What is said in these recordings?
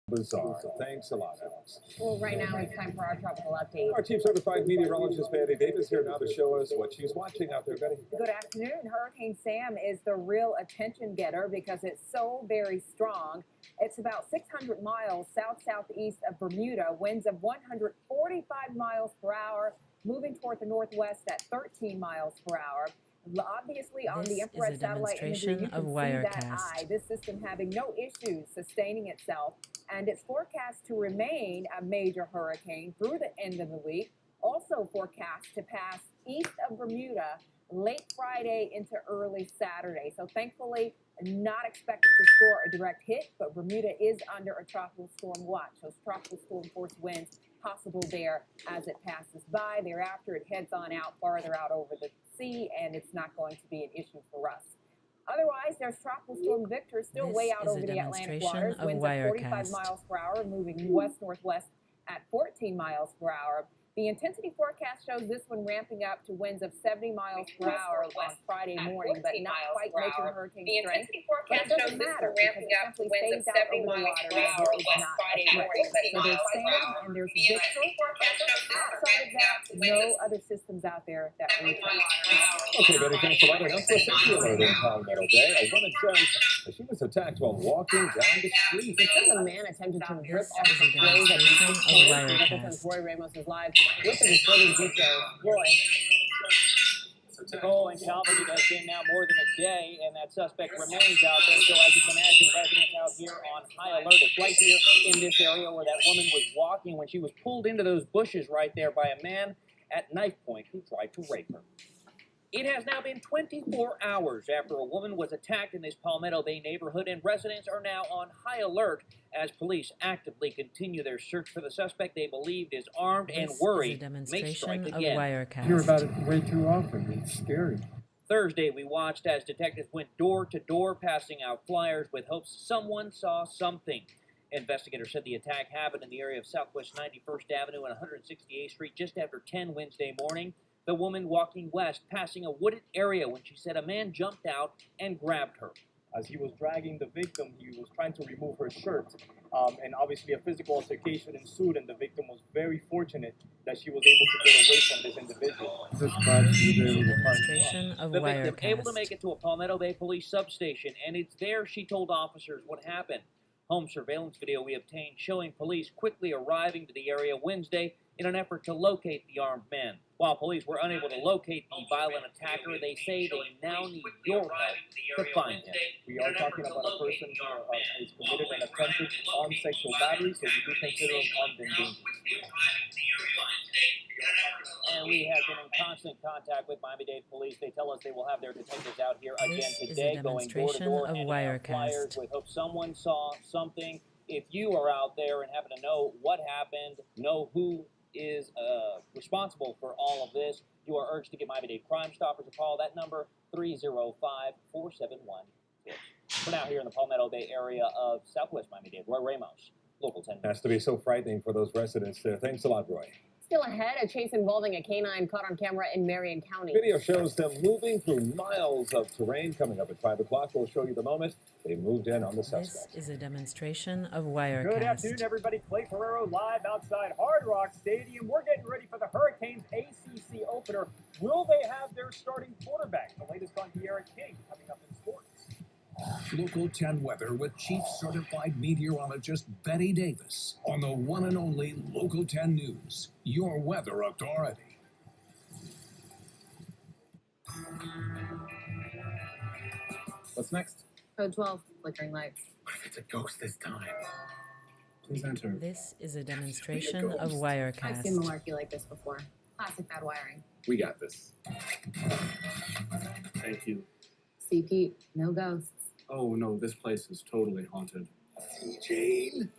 Bizarre. Thanks a lot, Alex. Well, right now it's time for our tropical update. Our chief certified meteorologist, Betty Davis, here now to show us what she's watching out there, Betty. Good afternoon. Hurricane Sam is the real attention getter because it's so very strong. It's about 600 miles south-southeast of Bermuda, winds of 145 miles per hour, moving toward the northwest at 13 miles per hour. Obviously, on the infrared satellite imagery, you can see that eye. This system having no issues sustaining itself, and it's forecast to remain a major hurricane through the end of the week. Also forecast to pass east of Bermuda late Friday into early Saturday. So thankfully, not expected to score a direct hit, but Bermuda is under a tropical storm watch. Those tropical storm force winds possible there as it passes by. Thereafter, it heads on out farther out over the sea, and it's not going to be an issue for us. Otherwise, there's Tropical Storm Victor still way out over the Atlantic waters, winds at 45 miles per hour, moving west-northwest at 14 miles per hour. The intensity forecast shows this one ramping up to winds of 70 miles per hour on Friday morning, but not quite making hurricane strength. But it doesn't matter because it simply stays out over the water and there is not a threat. So there's Sam and there's Victor. Outside of that, no other systems out there that we trust. Okay, Betty, thanks a lot. And also, safety alert in Palmetto Bay. A woman says that she was attacked while walking down the street. It says a man attempted to rip off the clothes at the represents Roy Ramos' live with the reporting details. Roy. Nicole, in Calvert, it has been now more than a day, and that suspect remains out there. So as you can imagine, residents out here on high alert. It's right here in this area where that woman was walking when she was pulled into those bushes right there by a man at knife point who tried to rape her. It has now been 24 hours after a woman was attacked in this Palmetto Bay neighborhood, and residents are now on high alert as police actively continue their search for the suspect they believed is armed and worried may strike again. I hear about it way too often. It's scary. Thursday, we watched as detectives went door to door, passing out flyers with hopes someone saw something. Investigators said the attack happened in the area of Southwest 91st Avenue and 168th Street just after 10 Wednesday morning. The woman walking west, passing a wooded area when she said a man jumped out and grabbed her. As he was dragging the victim, he was trying to remove her shirt. And obviously a physical altercation ensued, and the victim was very fortunate that she was able to get away from this individual. This is a demonstration of the victim Wirecast. able to make it to a Palmetto Bay police substation, and it's there she told officers what happened. Home surveillance video we obtained showing police quickly arriving to the area Wednesday in an effort to locate the armed men. While police were unable to locate the violent attacker, they say they now need your help to find him. We are talking about a person who is committed an attempted armed sexual battery, so we do consider him armed and dangerous. And we have been in constant contact with Miami-Dade police. They tell us they will have their detectives out here again This is today, a going door to door, demonstration of handing out flyers Wirecast. with hope someone saw something. If you are out there and happen to know what happened, know who is responsible for all of this, you are urged to give Miami-Dade Crime Stoppers a call. That number, 305-471-6. For now, here in the Palmetto Bay area of Southwest Miami-Dade, Roy Ramos, Local 10. Has to be so frightening for those residents there. Thanks a lot, Roy. Still ahead, a chase involving a canine caught on camera in Marion County. Video shows them moving through miles of terrain. Coming up at 5 o'clock, we'll show you the moment they moved in on the This suspect. is a demonstration of Good afternoon, Wirecast. everybody. Clay Ferrero live outside Hard Rock Stadium. We're getting ready for the Hurricanes ACC opener. Will they have their starting quarterback? The latest on De'Ara King coming up in sports. Local 10 weather with Chief Certified Meteorologist Betty Davis on the one and only Local 10 News, your weather authority. What's next? Code 12, flickering lights. What if it's a ghost this time? Please enter. This is a demonstration of I've seen Wirecast. malarkey like this before. Classic bad wiring. We got this. Thank you. See, Pete, no ghosts. Oh no, this place is totally haunted. Jane?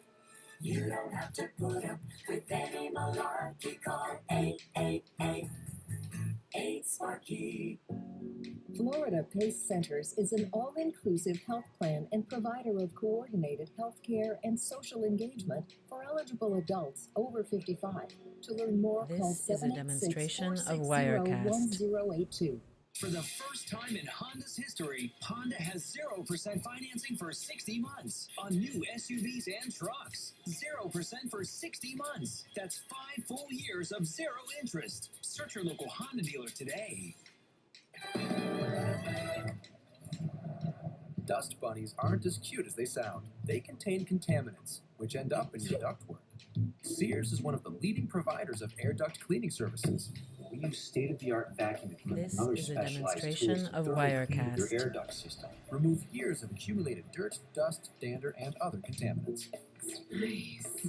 You don't have to put up with any malarkey. Call 888-8-SMART-KEY. Florida PACE Centers is an all-inclusive health plan and provider of coordinated health care and social engagement for eligible adults over 55. To learn more, call This is a demonstration of Wirecast. 786-460-1082. For the first time in Honda's history, Honda has 0% financing for 60 months on new SUVs and trucks. 0% for 60 months. That's 5 full years of zero interest. Search your local Honda dealer today. Dust bunnies aren't as cute as they sound. They contain contaminants, which end up in your ductwork. Sears is one of the leading providers of air duct cleaning services. We use state-of-the-art vacuum equipment This and other is a specialized demonstration tools to of thoroughly clean your Wirecast. air duct system, remove years of accumulated dirt, dust, dander, and other contaminants.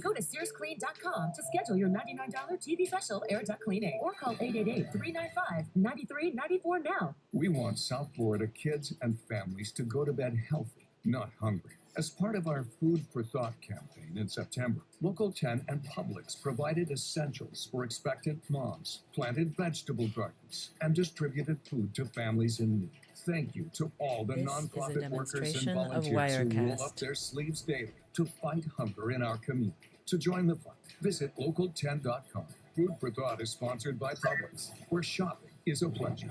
Go to SearsClean.com to schedule your $99 TV special air duct cleaning or call 888-395-9394 now. We want South Florida kids and families to go to bed healthy, not hungry. As part of our Food for Thought campaign in September, Local 10 and Publix provided essentials for expectant moms, planted vegetable gardens, and distributed food to families in need. Thank you to all the This is a nonprofit workers and demonstration of volunteers who roll Wirecast. up their sleeves daily to fight hunger in our community. To join the fight, visit local10.com. Food for Thought is sponsored by Publix, where shopping is a pleasure.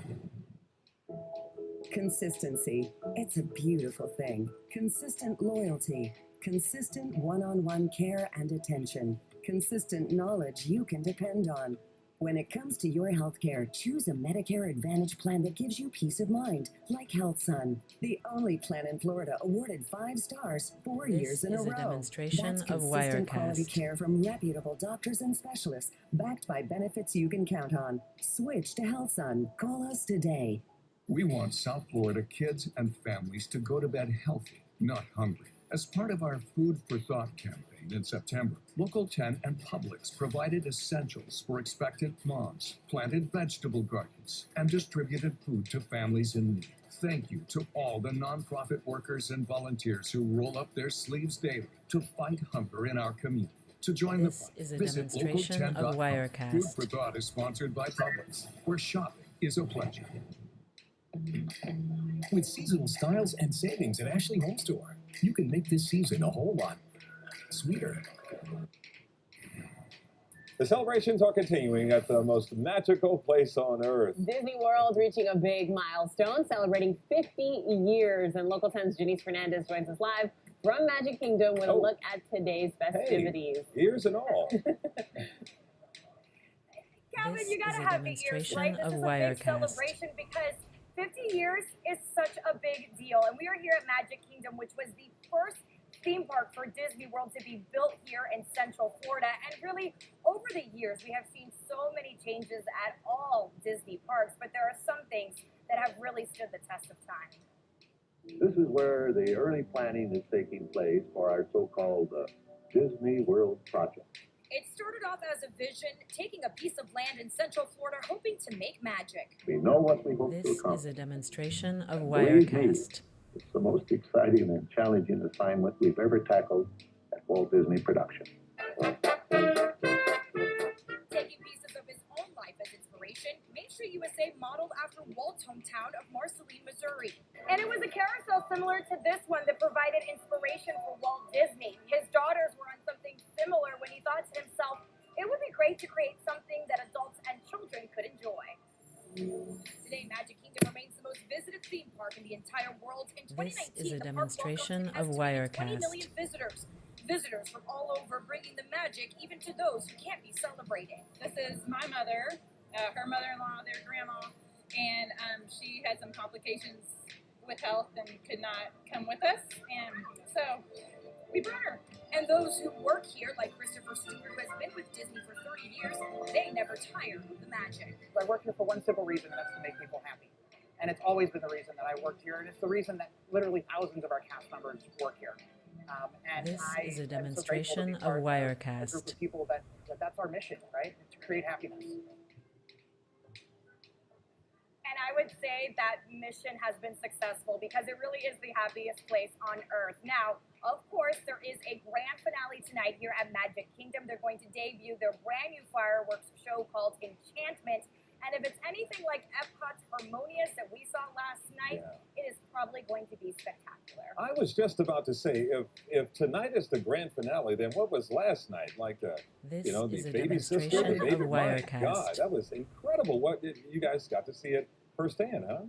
Consistency. It's a beautiful thing. Consistent loyalty. Consistent one-on-one care and attention. Consistent knowledge you can depend on. When it comes to your healthcare, choose a Medicare Advantage plan that gives you peace of mind, like HealthSun, the only plan in Florida awarded 5 stars 4 years in a This is a row. demonstration That's of consistent quality Wirecast. care from reputable doctors and specialists, backed by benefits you can count on. Switch to HealthSun. Call us today. We want South Florida kids and families to go to bed healthy, not hungry. As part of our Food for Thought campaign in September, Local 10 and Publix provided essentials for expectant moms, planted vegetable gardens, and distributed food to families in need. Thank you to all the nonprofit workers and volunteers who roll up their sleeves daily to fight hunger in our community. To join the This fight, is a visit demonstration of local10.com. Wirecast. Food for Thought is sponsored by Publix, where shopping is a pleasure. With seasonal styles and savings at Ashley Home Store, you can make this season a whole lot sweeter. The celebrations are continuing at the most magical place on earth. Disney World reaching a big milestone, celebrating 50 years. And Local 10's Janice Fernandez joins us live from Magic Kingdom with a look at today's festivities. Ears and all. Calvin, This you gotta is a have the ears, demonstration right? This of is a big Wirecast. celebration because 50 years is such a big deal. And we are here at Magic Kingdom, which was the first theme park for Disney World to be built here in Central Florida. And really, over the years, we have seen so many changes at all Disney parks, but there are some things that have really stood the test of time. This is where the early planning is taking place for our so-called Disney World project. It started off as a vision, taking a piece of land in Central Florida, hoping to make magic. We know what we hope This to is accomplish. a demonstration of Believe me, Wirecast. it's the most exciting and challenging assignment we've ever tackled at Walt Disney Productions. Taking pieces of his own life as inspiration, Main Street USA modeled after Walt's hometown of Marceline, Missouri. And it was a carousel similar to this one that provided inspiration for Walt Disney. His daughters were on something similar when he thought to himself, it would be great to create something that adults and children could enjoy. Today, Magic Kingdom remains the most visited theme park in the entire world. In 2019, This is a the park demonstration welcomed of an estimated 20 Wirecast. million visitors. Visitors from all over, bringing the magic even to those who can't be celebrating. This is my mother, her mother-in-law, their grandma, and she had some complications with health and could not come with us, and so we brought her. And those who work here, like Christopher Stewart, who has been with Disney for 30 years, they never tire of the magic. I work here for one simple reason, and that's to make people happy. And it's always been the reason that I worked here, and it's the reason that literally thousands of our cast members work here. And This I is a am so grateful to be demonstration of part a group Wirecast. of people that's our mission, right? To create happiness. And I would say that mission has been successful because it really is the happiest place on earth. Now, of course, there is a grand finale tonight here at Magic Kingdom. They're going to debut their brand new fireworks show called Enchantment. And if it's anything like Epcot's Harmonious that we saw last night, it is probably going to be spectacular. I was just about to say, if tonight is the grand finale, then what was last night? Like the, This the is a baby sister, the demonstration baby. of My Wirecast. God, that was incredible. What you guys got to see it firsthand, huh?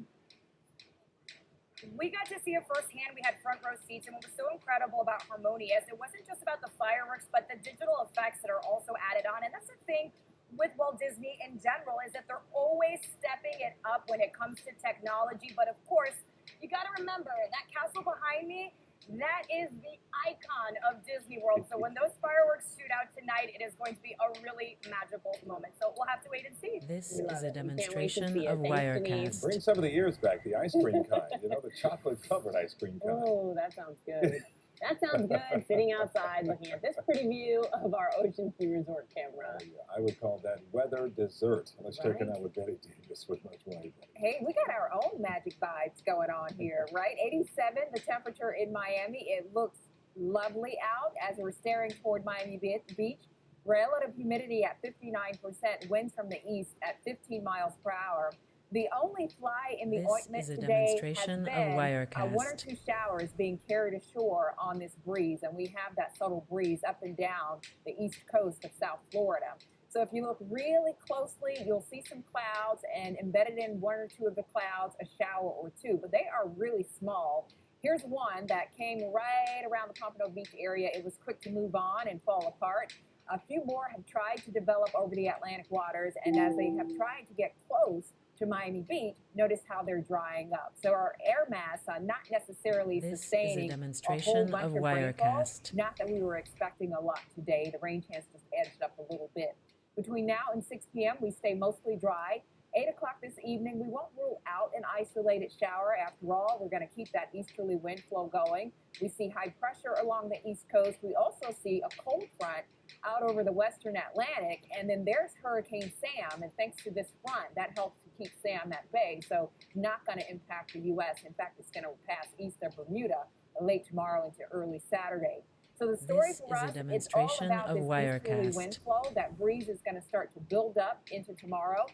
We got to see it firsthand. We had front row seats, and what was so incredible about Harmonious, it wasn't just about the fireworks, but the digital effects that are also added on. And that's the thing with Walt Disney in general, is that they're always stepping it up when it comes to technology. But of course, you got to remember that castle behind me, that is the icon of Disney World. So when those fireworks shoot out tonight, it is going to be a really magical moment. So we'll have to wait and see. This is a demonstration of Wirecast. Bring some of the ears back, the ice cream kind. You know, the chocolate-covered ice cream kind. Oh, that sounds good. That sounds good, sitting outside looking at this pretty view of our Ocean Key Resort camera. I would call that weather dessert. Let's check it out with Betty Davis with much more. Hey, we got our own magic vibes going on here, right? 87, the temperature in Miami. It looks lovely out as we're staring toward Miami Beach. Relative humidity at 59%, winds from the east at 15 miles per hour. The only fly in the ointment today has been one or two showers being carried ashore on this breeze, and we have that subtle breeze up and down the east coast of South Florida. So if you look really closely, you'll see some clouds, and embedded in one or two of the clouds, a shower or two, but they are really small. Here's one that came right around the Pompano Beach area. It was quick to move on and fall apart. A few more have tried to develop over the Atlantic waters, and as they have tried to get close to Miami Beach, notice how they're drying up. So our air mass not necessarily sustaining a whole bunch of rainfall. Not that we were expecting a lot today. The rain chance just edged up a little bit. Between now and 6 p.m., we stay mostly dry. 8 o'clock this evening, we won't rule out an isolated shower. After all, we're going to keep that easterly wind flow going. We see high pressure along the east coast. We also see a cold front out over the western Atlantic, and then there's Hurricane Sam, and thanks to this front, that helps to keep Sam at bay, so not going to impact the U.S. In fact, it's going to pass east of Bermuda late tomorrow into early Saturday. So the story for us, it's all about this easterly wind flow. That breeze is going to start to build up into tomorrow.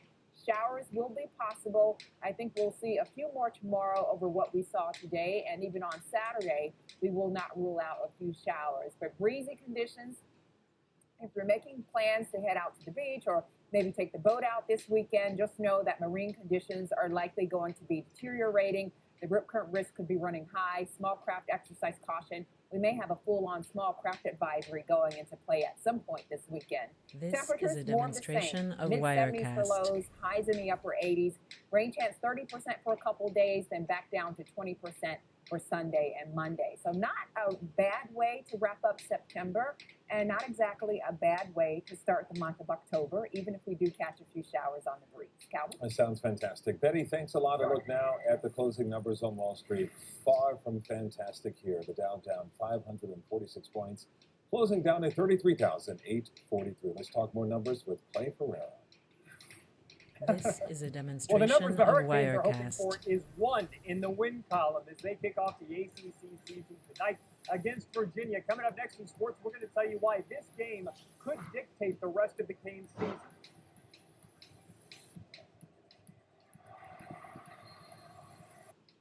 Showers will be possible. I think we'll see a few more tomorrow over what we saw today, and even on Saturday, we will not rule out a few showers. But breezy conditions. If you're making plans to head out to the beach or maybe take the boat out this weekend, just know that marine conditions are likely going to be deteriorating. The rip current risk could be running high. Small craft exercise caution. We may have a full-on small craft advisory going into play at some point this weekend. This Temperatures is a demonstration of mid-70s for Wirecast. lows, highs in the upper 80s. Rain chance 30% for a couple days, then back down to 20% for Sunday and Monday. So not a bad way to wrap up September, and not exactly a bad way to start the month of October, even if we do catch a few showers on the breeze. Calvin? That sounds fantastic. Betty, thanks a lot. I look now at the closing numbers on Wall Street. Far from fantastic here. The Dow down 546 points, closing down at 33,843. Let's talk more numbers with Clay Ferreira. This is a demonstration Well, the numbers the of Hurricanes are hoping Wirecast. for is 1 in the win column as they kick off the ACC season tonight against Virginia. Coming up next in sports, we're going to tell you why this game could dictate the rest of the Canes season.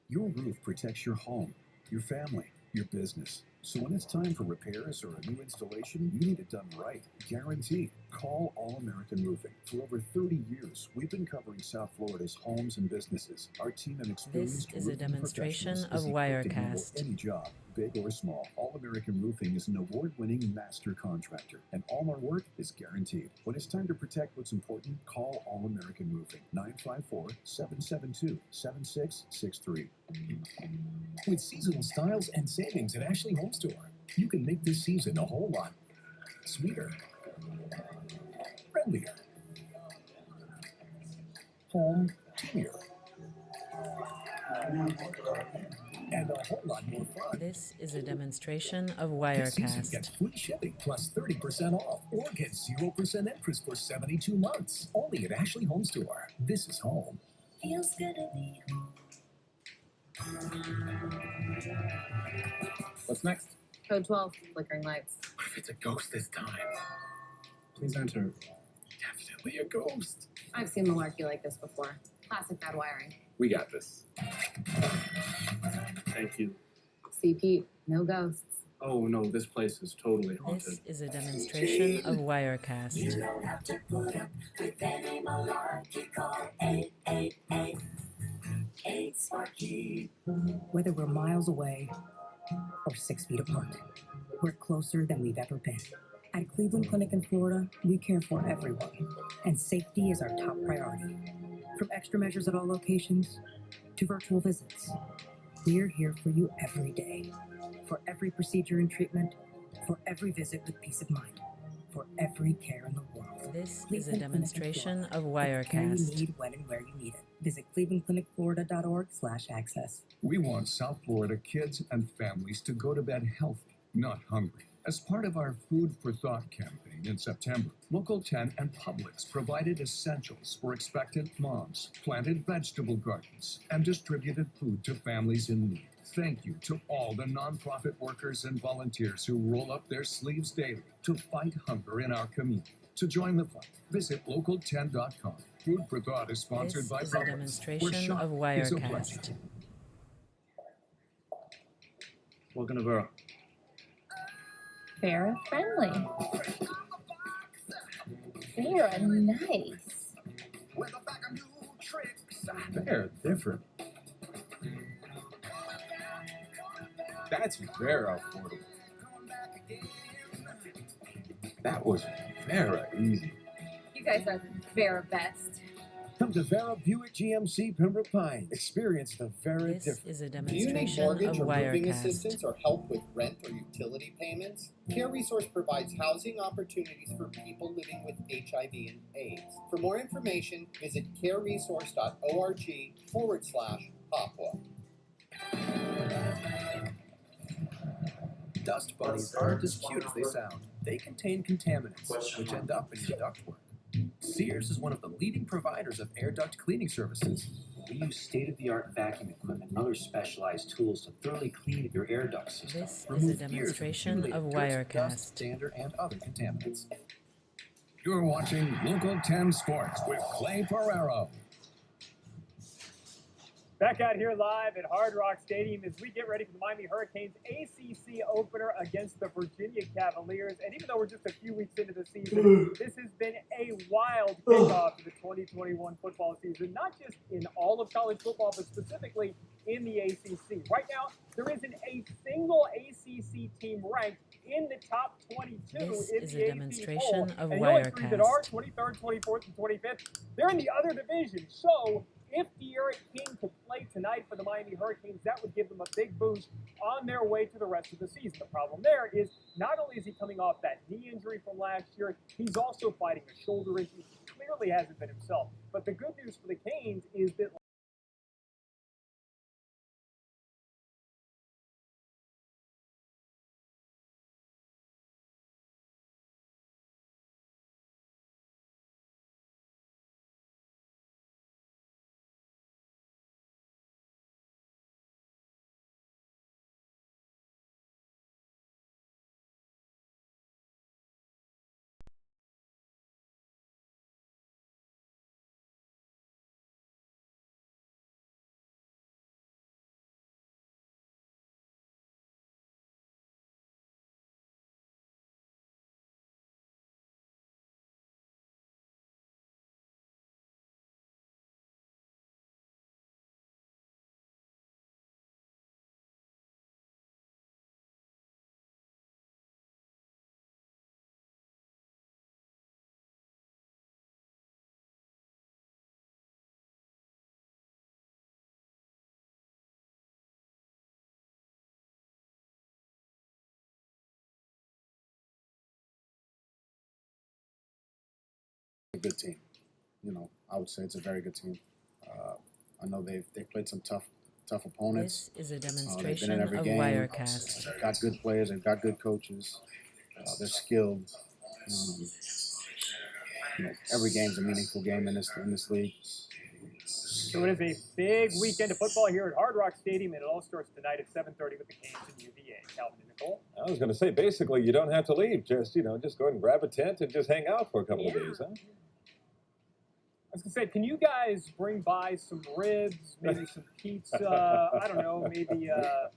Your roof protects your home, your family, your business. So when it's time for repairs or a new installation, you need it done right. Guaranteed. Call All American Roofing. For over 30 years, we've been covering South Florida's homes and businesses. Our team of experienced This is a roofing demonstration professionals of is equipped to handle Wirecast. any job, big or small. All American Roofing is an award-winning master contractor, and all our work is guaranteed. When it's time to protect what's important, call All American Roofing. 954-772-7663. With seasonal styles and savings at Ashley Home Store, you can make this season a whole lot sweeter, friendlier, home teamier, and a whole lot more fun. This is a demonstration of This season, Wirecast. get free shipping plus 30% off, or get 0% interest for 72 months. Only at Ashley Home Store. This is home. Feels good to be home. What's next? Code 12, flickering lights. What if it's a ghost this time? Please enter. Definitely a ghost. I've seen malarkey like this before. Classic bad wiring. We got this. Thank you. See, Pete, no ghosts. Oh no, this place is totally haunted. This is a demonstration of Wirecast. You don't have to put up with any malarkey. Call 888 ain't Sparky. Whether we're miles away or 6 feet apart, we're closer than we've ever been. At Cleveland Clinic in Florida, we care for everyone, and safety is our top priority. From extra measures at all locations to virtual visits, we're here for you every day. For every procedure and treatment, for every visit with peace of mind, for every care in the world. This is a Cleveland Clinic in demonstration of Florida. The care you Wirecast. need when and where you need it. Visit clevelandclinicflorida.org/access. We want South Florida kids and families to go to bed healthy, not hungry. As part of our Food for Thought campaign in September, Local 10 and Publix provided essentials for expectant moms, planted vegetable gardens, and distributed food to families in need. Thank you to all the nonprofit workers and volunteers who roll up their sleeves daily to fight hunger in our community. To join the fight, visit local10.com. Food for Thought is sponsored This by is a Publix, where demonstration shop of is a Wirecast. pleasure. Welcome to Vera. Vera friendly. Vera nice. They're different. That's very affordable. That was very easy. You guys are Vera best. Come to Vera Buick GMC Pembroke Pines. Experience the Vera This difference. is a Do you need demonstration mortgage of or moving Wirecast. assistance or help with rent or utility payments? Care Resource provides housing opportunities for people living with HIV and AIDS. For more information, visit careresource.org/Papua. Dust bunnies aren't as cute as they sound. They contain contaminants, which end up in your ductwork. Sears is one of the leading providers of air duct cleaning services. We use state-of-the-art vacuum equipment and other specialized tools to thoroughly clean your air duct system. This is a Remove years demonstration of accumulated dirt, Wirecast. dust, dander, and other contaminants. You're watching Local 10 Sports with Clay Ferrero. Back out here live at Hard Rock Stadium as we get ready for the Miami Hurricanes ACC opener against the Virginia Cavaliers. And even though we're just a few weeks into the season, this has been a wild kickoff to the 2021 football season, not just in all of college football, but specifically in the ACC. Right now, there isn't a single ACC team ranked in the top 22 This in is the a AP demonstration poll. of And the only three that Wirecast. are 23rd, 24th, and 25th, they're in the other division. So if De'Aaron King could play tonight for the Miami Hurricanes, that would give them a big boost on their way to the rest of the season. The problem there is not only is he coming off that knee injury from last year, he's also fighting a shoulder issue. He clearly hasn't been himself. But the good news for the Canes is that a good team. You know, I would say it's a very good team. I know they've played some tough opponents. This is a They've been demonstration in every of game. Wirecast. They've got good players. They've got good coaches. They're skilled. You know, every game's a meaningful game in this league. so it is a big weekend of football here at Hard Rock Stadium, and it all starts tonight at 7:30 with the Canes and UVA. Calvin and Nicole. I was going to say, basically, you don't have to leave. Just go ahead and grab a tent and just hang out for a couple of days, huh? was gonna say, can you guys bring by some ribs, maybe some pizza? I don't know, maybe a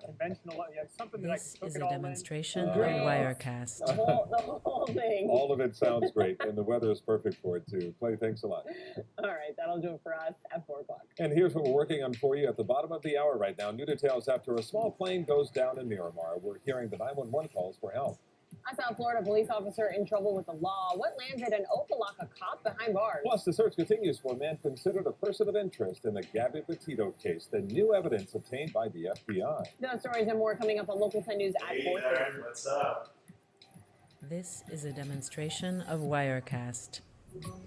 conventional, something that I This can cook is it a all demonstration of Great. Wirecast. The whole thing. All of it sounds great, and the weather is perfect for it too. Clay, thanks a lot. All right, that'll do it for us at 4 o'clock. And here's what we're working on for you at the bottom of the hour right now. New details after a small plane goes down in Miramar. We're hearing the 911 calls for help. A South Florida police officer in trouble with the law. What landed an Opelika cop behind bars? Plus, the search continues for a man considered a person of interest in the Gabby Petito case, the new evidence obtained by the FBI. Those stories and more coming up on Local 10 News at 4:30. What's up? This is a demonstration of Wirecast.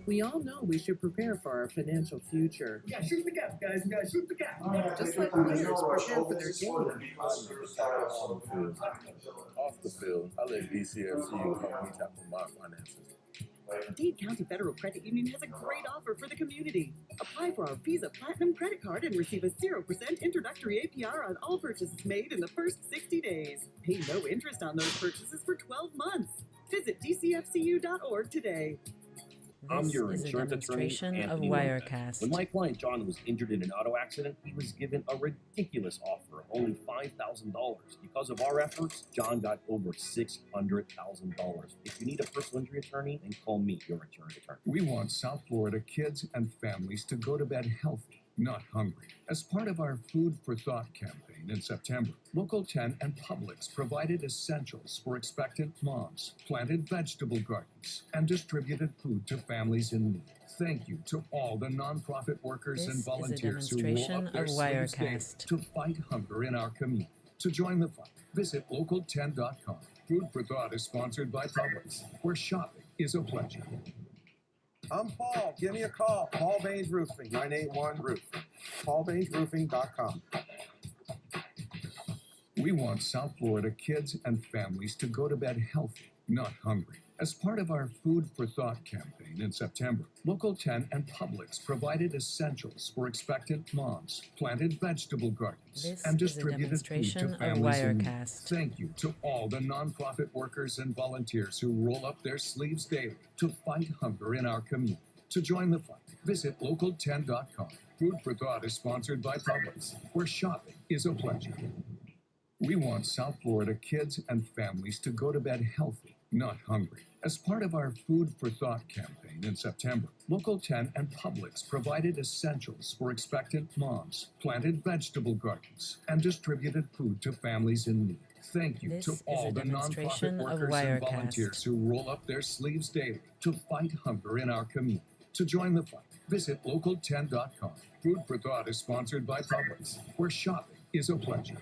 We all know we should prepare for our financial future. Yeah, shoot the gap, guys. You guys shoot the gap. Just like players prepare for their game. Off the field, I let DCFCU help me tackle my finances. Dade County Federal Credit Union has a great offer for the community. Apply for our Visa Platinum credit card and receive a 0% introductory APR on all purchases made in the first 60 days. Pay no interest on those purchases for 12 months. Visit dcfcu.org today. I'm This your is a insurance attorney, demonstration of Anthony Williams. Wirecast. When my client John was injured in an auto accident, he was given a ridiculous offer of only $5,000. Because of our efforts, John got over $600,000. If you need a personal injury attorney, then call me, your insurance attorney. We want South Florida kids and families to go to bed healthy, not hungry. As part of our Food for Thought campaign in September, Local 10 and Publix provided essentials for expectant moms, planted vegetable gardens, and distributed food to families in need. Thank you to all the nonprofit workers This and is a volunteers who roll demonstration up their of sleeves daily Wirecast. to fight hunger in our community. To join the fight, visit local10.com. Food for Thought is sponsored by Publix, where shopping is a pleasure. I'm Paul. Give me a call. Paul Baines Roofing, 981-ROOF. PaulBainesRoofing.com. We want South Florida kids and families to go to bed healthy, not hungry. As part of our Food for Thought campaign in September, Local 10 and Publix provided essentials for expectant moms, planted vegetable gardens, This and is a distributed food demonstration to of families in need. Wirecast. Thank you to all the nonprofit workers and volunteers who roll up their sleeves daily to fight hunger in our community. To join the fight, visit local10.com. Food for Thought is sponsored by Publix, where shopping is a pleasure. We want South Florida kids and families to go to bed healthy, not hungry. As part of our Food for Thought campaign in September, Local 10 and Publix provided essentials for expectant moms, planted vegetable gardens, and distributed food to families in need. Thank you This to is all a the demonstration nonprofit of workers and Wirecast. volunteers who roll up their sleeves daily to fight hunger in our community. To join the fight, visit local10.com. Food for Thought is sponsored by Publix, where shopping is a pleasure.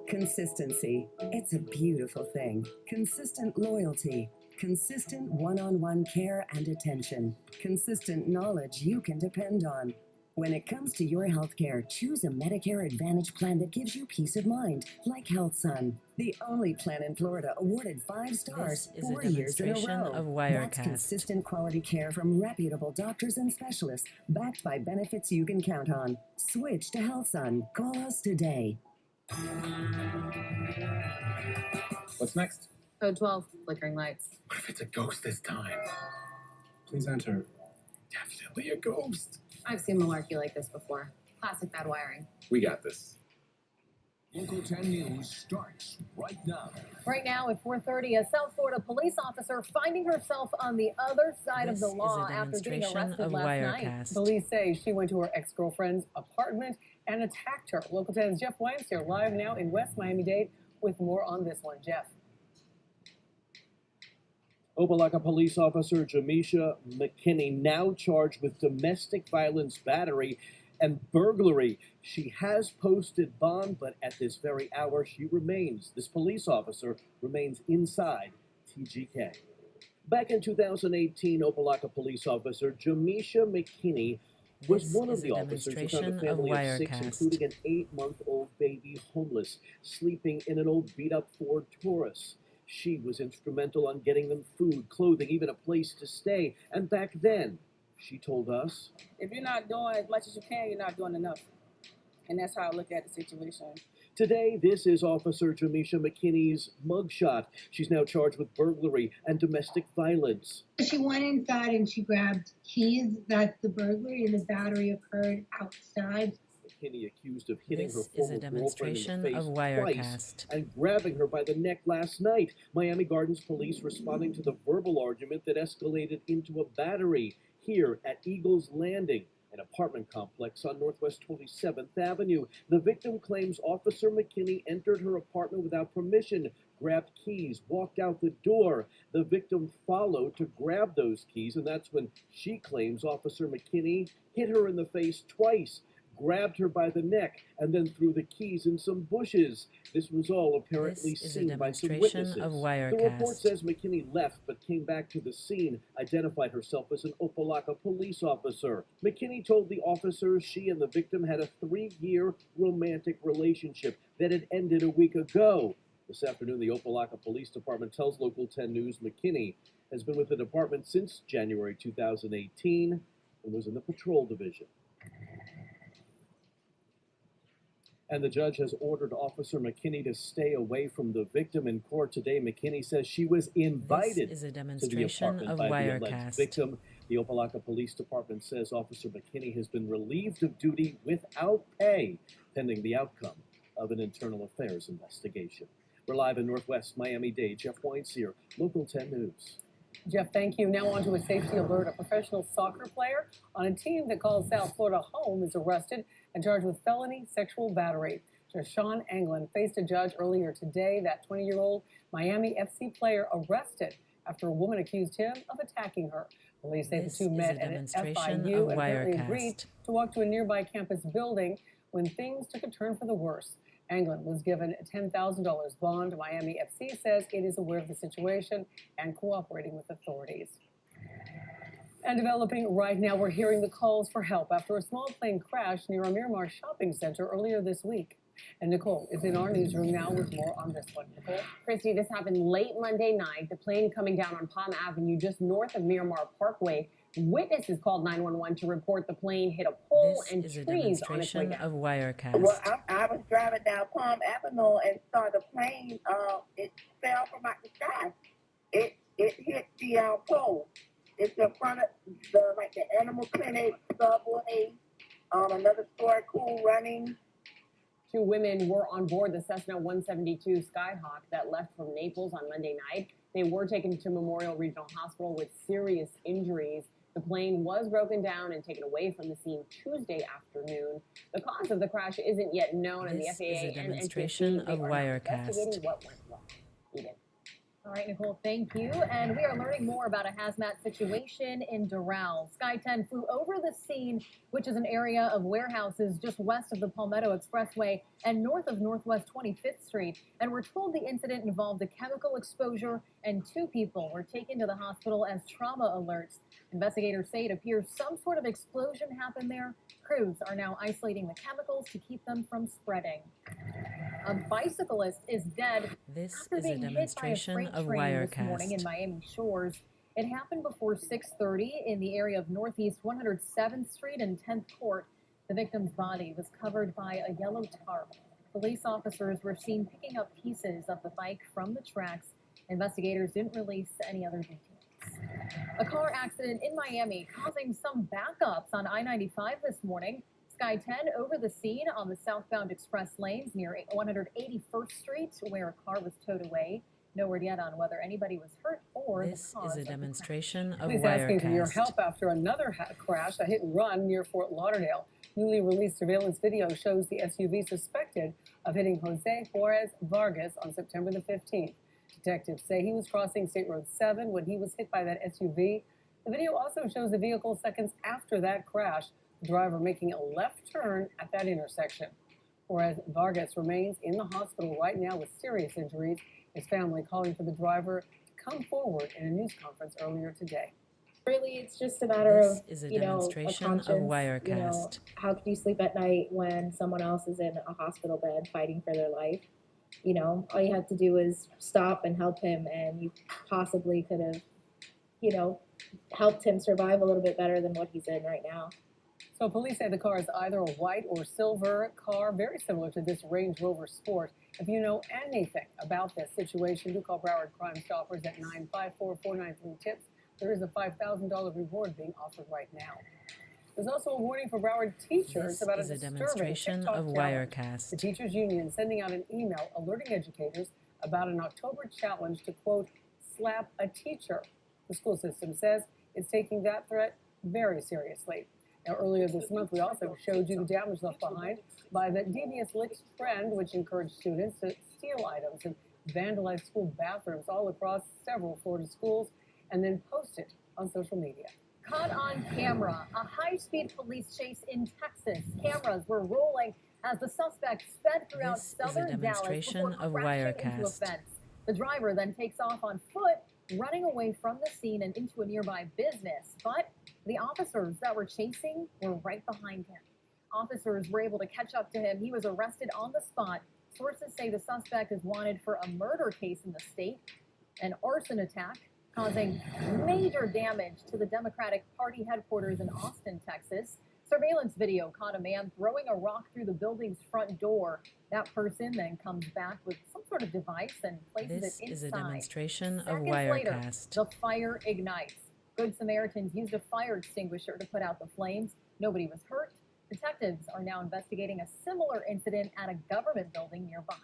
Consistency. It's a beautiful thing. Consistent loyalty. Consistent one-on-one care and attention. Consistent knowledge you can depend on. When it comes to your healthcare, choose a Medicare Advantage plan that gives you peace of mind, like HealthSun. The only plan in Florida awarded 5 stars This is a 4 years in a demonstration row. of That's Wirecast. consistent quality care from reputable doctors and specialists, backed by benefits you can count on. Switch to HealthSun. Call us today. What's next? Code 12, flickering lights. What if it's a ghost this time? Please enter. Definitely a ghost. I've seen malarkey like this before. Classic bad wiring. We got this. Local 10 News starts right now. Right now at 4:30, a South Florida police officer finding herself on the other side of This the is a law after getting demonstration arrested of last night. Wirecast. Police say she went to her ex-girlfriend's apartment and attacked her. Local 10's Jeff Williams here live now in West Miami-Dade with more on this one. Jeff. Opelika police officer Jamisha McKinney now charged with domestic violence battery and burglary. She has posted bond, but at this very hour, this police officer remains inside TGK. Back in 2018, Opelika police officer Jamisha McKinney was This one of is the a officers who found a demonstration of family of 6, Wirecast. including an 8-month-old baby homeless, sleeping in an old beat-up Ford Taurus. She was instrumental on getting them food, clothing, even a place to stay. And back then, she told us, if you're not doing as much as you can, you're not doing enough. And that's how I look at the situation. Today, this is Officer Jamisha McKinney's mugshot. She's now charged with burglary and domestic violence. She went inside and she grabbed keys. That the burglary and the battery occurred outside. McKinney accused of hitting This her is a former girlfriend demonstration in the face of twice Wirecast. and grabbing her by the neck last night. Miami Gardens police responding to the verbal argument that escalated into a battery here at Eagles Landing, an apartment complex on Northwest 27th Avenue. The victim claims Officer McKinney entered her apartment without permission, grabbed keys, walked out the door. The victim followed to grab those keys, and that's when she claims Officer McKinney hit her in the face twice, grabbed her by the neck, and then threw the keys in some bushes. This was all apparently This is a seen by some demonstration witnesses. of The report Wirecast. says McKinney left but came back to the scene, identified herself as an Opelika police officer. McKinney told the officers she and the victim had a 3-year romantic relationship that had ended a week ago. This afternoon, the Opelika Police Department tells Local 10 News McKinney has been with the department since January 2018 and was in the patrol division. And the judge has ordered Officer McKinney to stay away from the victim in court today. McKinney says she was invited This is a to the demonstration apartment of by the alleged Wirecast. victim. The Opelika Police Department says Officer McKinney has been relieved of duty without pay, pending the outcome of an internal affairs investigation. We're live in Northwest Miami-Dade. Jeff Weinseer, Local 10 News. Jeff, thank you. Now on to a safety alert. A professional soccer player on a team that calls South Florida home is arrested and charged with felony sexual battery. Sean Anglin faced a judge earlier today. That 20-year-old Miami FC player arrested after a woman accused him of attacking her. Police say the two met at an FIU and apparently agreed to walk to a nearby campus building when things took a turn for the worse. Anglin was given a $10,000 bond. Miami FC says it is aware of the situation and cooperating with authorities. And developing right now, we're hearing the calls for help after a small plane crashed near a Miramar shopping center earlier this week. And Nicole is in our newsroom now with more on this one. Nicole? Christy, this happened late Monday night. The plane coming down on Palm Avenue just north of Miramar Parkway. Witnesses called 911 to report the plane hit a pole and This is a trees on its way demonstration down. of Wirecast. Well, I was driving down Palm Avenue and saw the plane. It fell from out the sky. It hit the pole. It's in front of the animal clinic, Subway, another store, Cool Running. 2 women were on board the Cessna 172 Skyhawk that left from Naples on Monday night. They were taken to Memorial Regional Hospital with serious injuries. The plane was broken down and taken away from the scene Tuesday afternoon. The cause of the crash isn't yet known, and the This FAA is a and demonstration NTSB, they of are now Wirecast. investigating what went wrong. Eden. All right, Nicole, thank you. And we are learning more about a hazmat situation in Doral. Sky 10 flew over the scene, which is an area of warehouses just west of the Palmetto Expressway and north of Northwest 25th Street. And we're told the incident involved a chemical exposure and 2 people were taken to the hospital as trauma alerts. Investigators say it appears some sort of explosion happened there. Crews are now isolating the chemicals to keep them from spreading. A bicyclist is dead This after is a being hit by a demonstration freight of train this morning in Wirecast. Miami Shores. It happened before 6:30 in the area of Northeast 107th Street and 10th Court. The victim's body was covered by a yellow tarp. Police officers were seen picking up pieces of the bike from the tracks. Investigators didn't release any other details. A car accident in Miami causing some backups on I-95 this morning. Sky 10 over the scene on the southbound express lanes near 181st Street, where a car was towed away. No word yet on whether anybody was hurt or This the cause is a of the demonstration of Police asking for your Wirecast. help after another crash, a hit and run near Fort Lauderdale. Newly released surveillance video shows the SUV suspected of hitting Jose Juarez Vargas on September the 15th. Detectives say he was crossing State Road 7 when he was hit by that SUV. The video also shows the vehicle seconds after that crash, the driver making a left turn at that intersection. Whereas Vargas remains in the hospital right now with serious injuries, his family calling for the driver to come forward in a news conference earlier today. Really, it's just a matter This of, is a you know, a demonstration of conscience. You know, Wirecast. how could you sleep at night when someone else is in a hospital bed fighting for their life? You know, all you have to do is stop and help him, and you possibly could have, you know, helped him survive a little bit better than what he's in right now. So police say the car is either a white or silver car, very similar to this Range Rover Sport. If you know anything about this situation, do call Broward Crime Stoppers at 954-493-TIPS. There is a $5,000 reward being offered right now. There's also a warning for Broward teachers This about is a a disturbing demonstration TikTok of challenge. Wirecast. The teachers union sending out an email alerting educators about an October challenge to, quote, slap a teacher. The school system says it's taking that threat very seriously. Now, earlier this month, we also showed you the damage left behind by the devious Licks trend, which encouraged students to steal items and vandalize school bathrooms all across several Florida schools and then post it on social media. Caught on camera, a high-speed police chase in Texas. Cameras were rolling as the suspect sped throughout This is a southern Dallas demonstration before of crashing into a Wirecast. fence. The driver then takes off on foot, running away from the scene and into a nearby business. But the officers that were chasing were right behind him. Officers were able to catch up to him. He was arrested on the spot. Sources say the suspect is wanted for a murder case in the state, an arson attack, causing major damage to the Democratic Party headquarters in Austin, Texas. Surveillance video caught a man throwing a rock through the building's front door. That person then comes back with some sort of device and places This it is inside. a demonstration of Seconds later, Wirecast. the fire ignites. Good Samaritans used a fire extinguisher to put out the flames. Nobody was hurt. Detectives are now investigating a similar incident at a government building nearby.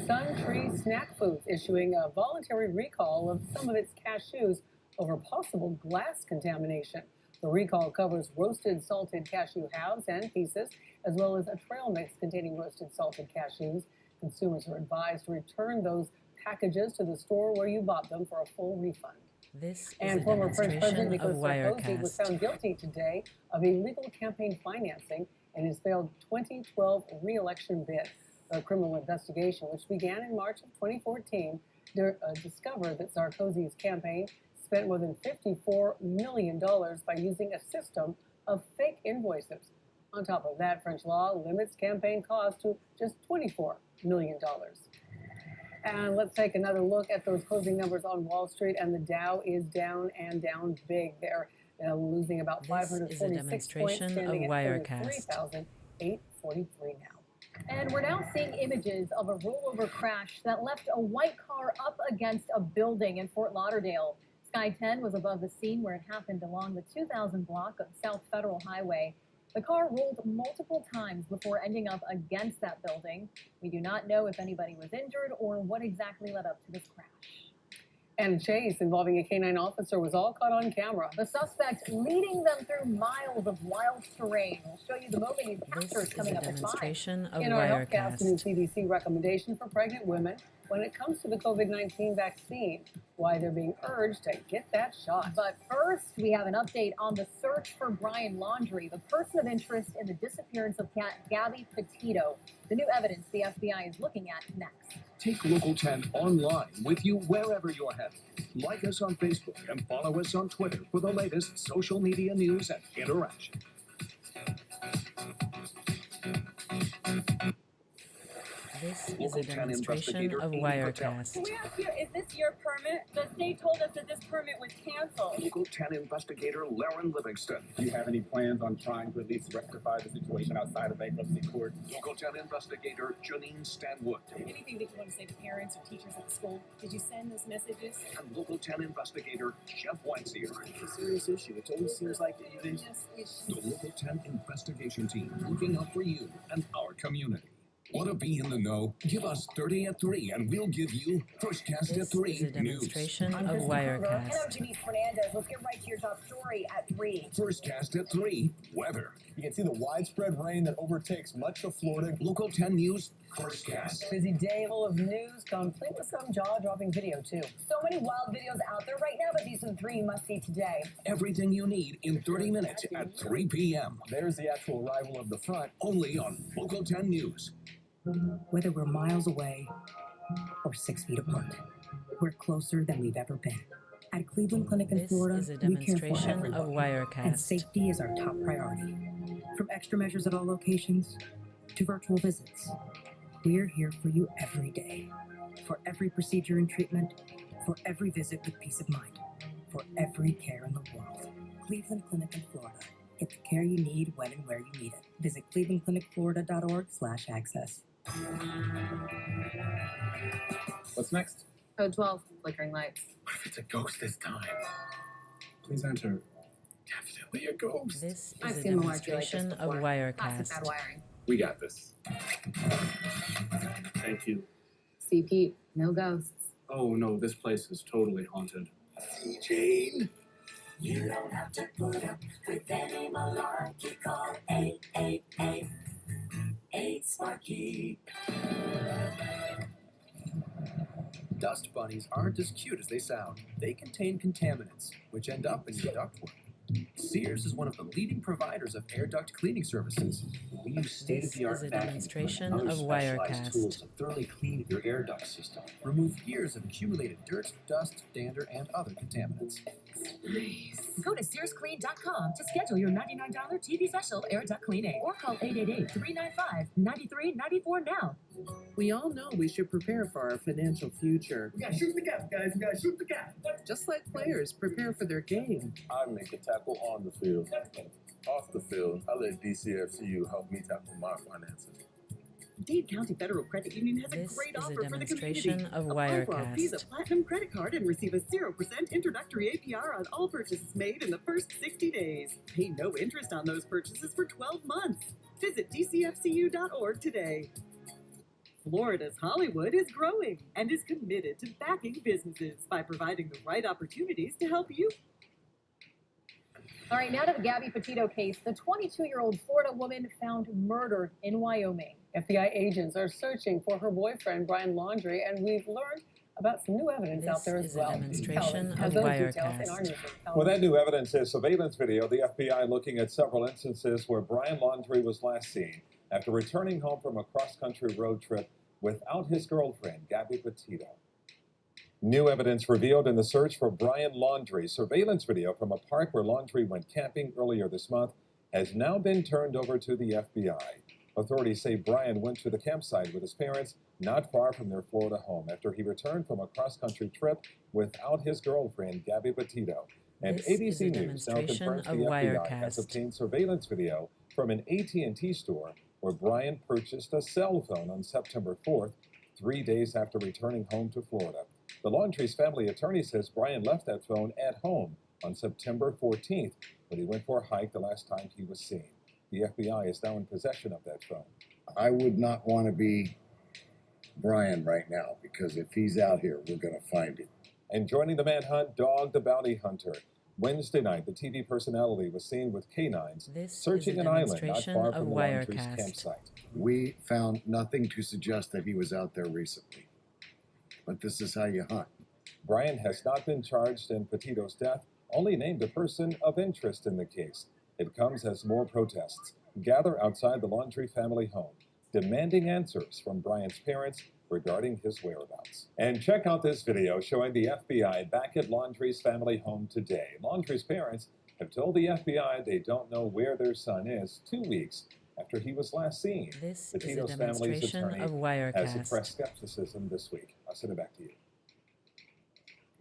Sun Tree Snack Foods issuing a voluntary recall of some of its cashews over possible glass contamination. The recall covers roasted salted cashew halves and pieces, as well as a trail mix containing roasted salted cashews. Consumers are advised to return those packages to the store where you bought them for a full refund. This is And a former French President demonstration of Nicolas Sarkozy was Wirecast. found guilty today of illegal campaign financing in his failed 2012 re-election bid. A criminal investigation, which began in March of 2014, discovered that Sarkozy's campaign spent more than $54 million by using a system of fake invoices. On top of that, French law limits campaign costs to just $24 million. And let's take another look at those closing numbers on Wall Street. And the Dow is down and down big. They're losing about This 546 is a demonstration points, standing of at Wirecast. 33,843 now. And we're now seeing images of a rollover crash that left a white car up against a building in Fort Lauderdale. Sky 10 was above the scene where it happened along the 2000 block of South Federal Highway. The car rolled multiple times before ending up against that building. We do not know if anybody was injured or what exactly led up to this crash. And a chase involving a canine officer was all caught on camera. The suspect leading them through miles of wild terrain. We'll show you the moment he This captures is coming a up at 5. demonstration of In our Healthcast, a new Wirecast. CDC recommendation for pregnant women when it comes to the COVID-19 vaccine, why they're being urged to get that shot. But first, we have an update on the search for Brian Laundrie, the person of interest in the disappearance of Gabby Petito. The new evidence the FBI is looking at next. Take Local 10 online with you wherever you're headed. Like us on Facebook and follow us on Twitter for the latest social media news and interaction. This is a Local 10 demonstration investigator of Amy Wirecast. Can we ask you, is this your permit? The state told us that this permit was canceled. Local 10 investigator Lauren Livingston. Do you have any plans on trying to at least rectify the situation outside of bankruptcy court? Local 10 investigator Janine Stanwood. Anything that you want to say to parents or teachers at school? Did you send those messages? And Local 10 investigator Jeff Weinzier. It's a serious issue. It always seems like it is. The Local 10 investigation team looking out for you and our community. Want to be in the know? Give us 30 at 3 and we'll give you First Cast at This 3 is a demonstration news. of And I'm Wirecast. Denise Fernandez. Let's get right to your top story at 3. First Cast at 3 weather. You can see the widespread rain that overtakes much of Florida. Local 10 News First Cast. Busy day full of news, complete with some jaw-dropping video, too. So many wild videos out there right now, but these are the 3 you must see today. Everything you need in 30 minutes at 3 p.m. There's the actual arrival of the front. Only on Local 10 News. Whether we're miles away or 6 feet apart, we're closer than we've ever been. At Cleveland Clinic in This Florida, is a we care for demonstration of everyone, Wirecast. and safety is our top priority. From extra measures at all locations to virtual visits, we're here for you every day. For every procedure and treatment, for every visit with peace of mind, for every care in the world. Cleveland Clinic in Florida. Get the care you need when and where you need it. Visit clevelandclinicflorida.org/access. What's next? Code 12, flickering lights. What if it's a ghost this time? Please enter. Definitely a ghost. This I've is a seen malarkey like this demonstration of before. Classic Wirecast. bad wiring. We got this. Thank you. See Pete, no ghosts. Oh no, this place is totally haunted. See, Jane? You don't have to put up with any malarkey. Call 888-8-SPARKY. Dust bunnies aren't as cute as they sound. They contain contaminants, which end up in your ductwork. Sears is one of the leading providers of air duct cleaning services. We use state-of-the-art This is a vacuum demonstration and other of specialized Wirecast. tools to thoroughly clean your air duct system, remove years of accumulated dirt, dust, dander, and other contaminants. Go to SearsClean.com to schedule your $99 TV special air duct cleaning or call 888-395-9394 now. We all know we should prepare for our financial future. We gotta shoot the gap, guys. We gotta shoot the gap. Just like players prepare for their game. I make a tackle on the field. Off the field, I let DCFCU help me tackle my finances. Dade County Federal Credit Union has This a great is a offer for the community. demonstration of Apply for our Wirecast. Visa Platinum credit card and receive a 0% introductory APR on all purchases made in the first 60 days. Pay no interest on those purchases for 12 months. Visit dcfcu.org today. Florida's Hollywood is growing and is committed to backing businesses by providing the right opportunities to help you. All right, now to the Gabby Petito case. The 22-year-old Florida woman found murdered in Wyoming. FBI agents are searching for her boyfriend, Brian Laundrie, and we've learned about some new evidence out there as well. This is a demonstration Kelly has of those details in our Wirecast. newsroom. Kelly. Well, that new evidence is surveillance video. The FBI looking at several instances where Brian Laundrie was last seen after returning home from a cross-country road trip without his girlfriend, Gabby Petito. New evidence revealed in the search for Brian Laundrie. Surveillance video from a park where Laundrie went camping earlier this month has now been turned over to the FBI. Authorities say Brian went to the campsite with his parents not far from their Florida home after he returned from a cross-country trip without his girlfriend, Gabby Petito. And This is ABC a News now demonstration confirms the of FBI has Wirecast. obtained surveillance video from an AT&T store where Brian purchased a cell phone on September 4th, 3 days after returning home to Florida. The Laundrie's family attorney says Brian left that phone at home on September 14th when he went for a hike the last time he was seen. The FBI is now in possession of that phone. I would not want to be Brian right now, because if he's out here, we're going to find him. And joining the manhunt, Dog the Bounty Hunter. Wednesday night, the TV personality was seen with canines searching an island not far from the Laundrie's campsite. We found nothing to suggest that he was out there recently. But this is how you hunt. Brian has not been charged in Petito's death, only named a person of interest in the case. It comes as more protests gather outside the Laundrie family home, demanding answers from Brian's parents regarding his whereabouts. And check out this video showing the FBI back at Laundrie's family home today. Laundrie's parents have told the FBI they don't know where their son is 2 weeks after he was last seen. This Petito's is a family's demonstration attorney of has Wirecast. expressed skepticism this week. I'll send it back to you.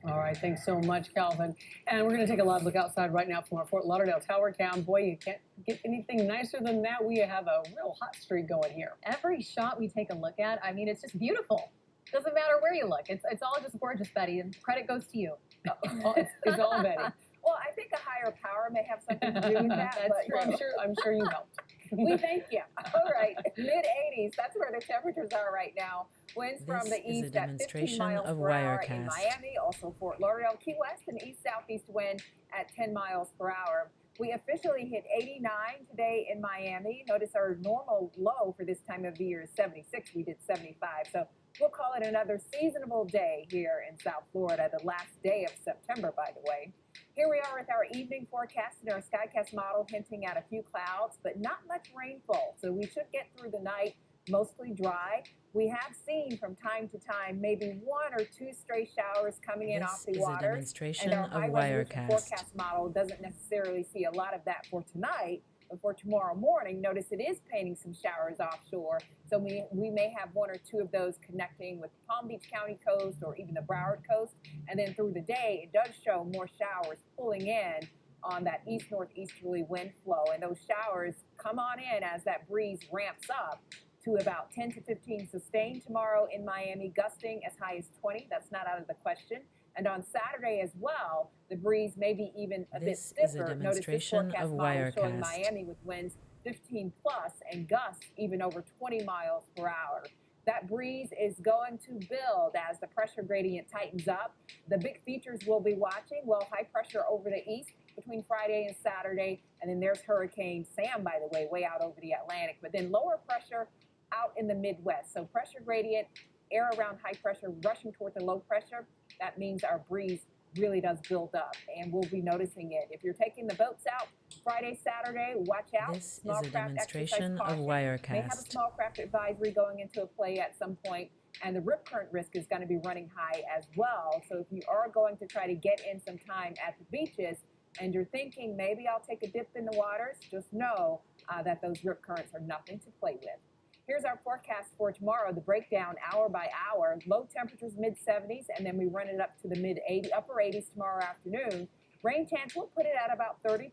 All right, thanks so much, Calvin. And we're going to take a live look outside right now from our Fort Lauderdale Tower Cam. Boy, you can't get anything nicer than that. We have a real hot streak going here. Every shot we take a look at, I mean, it's just beautiful. Doesn't matter where you look. It's all just gorgeous, Betty, and credit goes to you. It's all Betty. Well, I think a higher power may have something to do with that. That's but true. I'm sure you helped. We thank you. All right, mid-80s. That's where the temperatures are right now. Winds from the This is a east at 15 demonstration miles of per hour in Wirecast. Miami, also Fort Lauderdale, Key West, and east-southeast wind at 10 miles per hour. We officially hit 89 today in Miami. Notice our normal low for this time of the year is 76. We did 75. So we'll call it another seasonable day here in South Florida, the last day of September, by the way. Here we are with our evening forecast and our Skycast model hinting at a few clouds, but not much rainfall. So we should get through the night mostly dry. We have seen from time to time maybe 1 or 2 stray showers coming in off the This is a water. demonstration And our of high resolution Wirecast. forecast model doesn't necessarily see a lot of that for tonight. But for tomorrow morning, notice it is painting some showers offshore. So we may have 1 or 2 of those connecting with the Palm Beach County coast or even the Broward coast. And then through the day, it does show more showers pulling in on that east-northeasterly wind flow. And those showers come on in as that breeze ramps up to about 10 to 15 sustained tomorrow in Miami, gusting as high as 20. That's not out of the question. And on Saturday as well, the breeze may be even a bit stiffer. This is a demonstration of showing Wirecast. Miami with winds 15 plus and gusts even over 20 miles per hour. That breeze is going to build as the pressure gradient tightens up. The big features we'll be watching, well, high pressure over the east between Friday and Saturday. And then there's Hurricane Sam, by the way, way out over the Atlantic. But then lower pressure out in the Midwest. So pressure gradient, air around high pressure rushing toward the low pressure. That means our breeze really does build up, and we'll be noticing it. If you're taking the boats out Friday, Saturday, watch out. This is a demonstration of Wirecast. May have a small craft advisory going into a play at some point, and the rip current risk is going to be running high as well. So if you are going to try to get in some time at the beaches, and you're thinking maybe I'll take a dip in the waters, just know that those rip currents are nothing to play with. Here's our forecast for tomorrow, the breakdown hour by hour. Low temperatures mid-70s, and then we run it up to the upper 80s tomorrow afternoon. Rain chance, we'll put it at about 30%,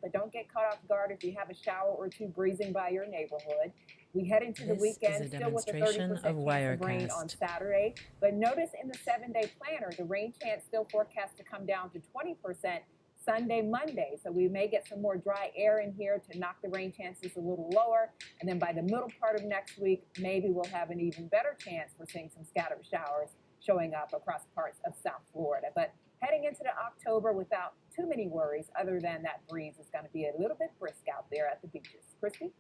but don't get caught off guard if you have a shower or two breezing by your neighborhood. We head into the weekend still with a 30% chance of rain on Saturday. But notice in the 7-day planner, the rain chance still forecast to come down to 20% Sunday, Monday. So we may get some more dry air in here to knock the rain chances a little lower. And then by the middle part of next week, maybe we'll have an even better chance for seeing some scattered showers showing up across parts of South Florida. But heading into the October without too many worries, other than that breeze is going to be a little bit brisk out there at the beaches. Christy?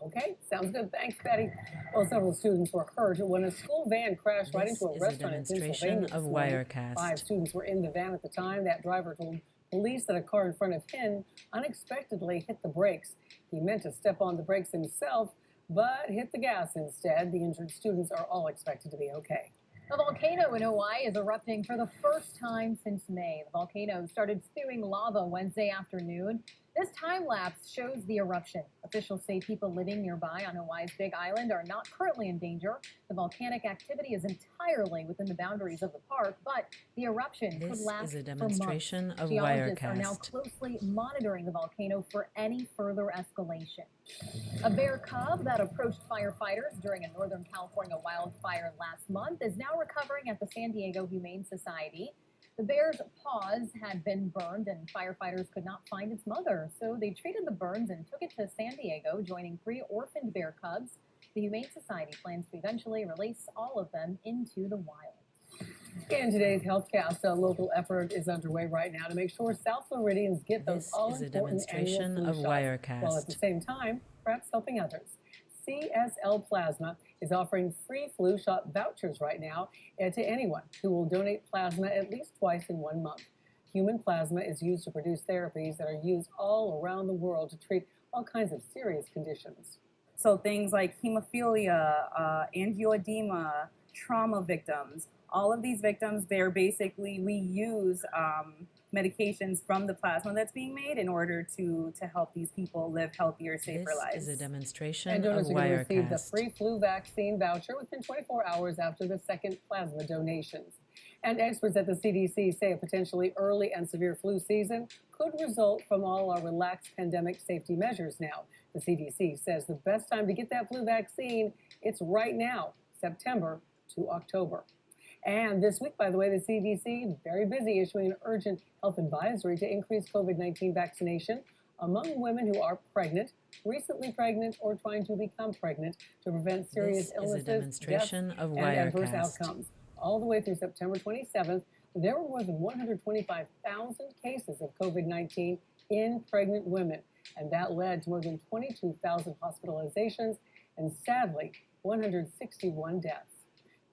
Okay, sounds good. Thanks, Betty. Well, several students were hurt when a school van crashed right into a restaurant in Pennsylvania. Of Wirecast. 5 students were in the van at the time. That driver told police that a car in front of him unexpectedly hit the brakes. He meant to step on the brakes himself, but hit the gas instead. The injured students are all expected to be okay. A volcano in Hawaii is erupting for the first time since May. The volcano started spewing lava Wednesday afternoon. This time lapse shows the eruption. Officials say people living nearby on Hawaii's Big Island are not currently in danger. The volcanic activity is entirely within the boundaries of the park, but the eruption could last a demonstration for months. of Geologists Wirecast. are now closely monitoring the volcano for any further escalation. A bear cub that approached firefighters during a Northern California wildfire last month is now recovering at the San Diego Humane Society. The bear's paws had been burned and firefighters could not find its mother, so they treated the burns and took it to San Diego, joining 3 orphaned bear cubs. The Humane Society plans to eventually release all of them into the wild. In today's HealthCast, a local effort is underway right now to make sure South Floridians get those all-important annual flu shots, while at the same time, perhaps helping others. CSL Plasma is offering free flu shot vouchers right now to anyone who will donate plasma at least twice in 1 month. Human plasma is used to produce therapies that are used all around the world to treat all kinds of serious conditions. So things like hemophilia, angioedema, trauma victims, all of these victims, they're basically, we use medications from the plasma that's being made in order to help these people live healthier, safer lives. This is a demonstration And of donors are going to receive the Wirecast. free flu vaccine voucher within 24 hours after the second plasma donations. And experts at the CDC say a potentially early and severe flu season could result from all our relaxed pandemic safety measures now. The CDC says the best time to get that flu vaccine, it's right now, September to October. And this week, by the way, the CDC very busy issuing an urgent health advisory to increase COVID-19 vaccination among women who are pregnant, recently pregnant, or trying to become pregnant to prevent serious This is a illnesses, demonstration deaths, of and adverse Wirecast. outcomes. All the way through September 27th, there were more than 125,000 cases of COVID-19 in pregnant women, and that led to more than 22,000 hospitalizations and, sadly, 161 deaths.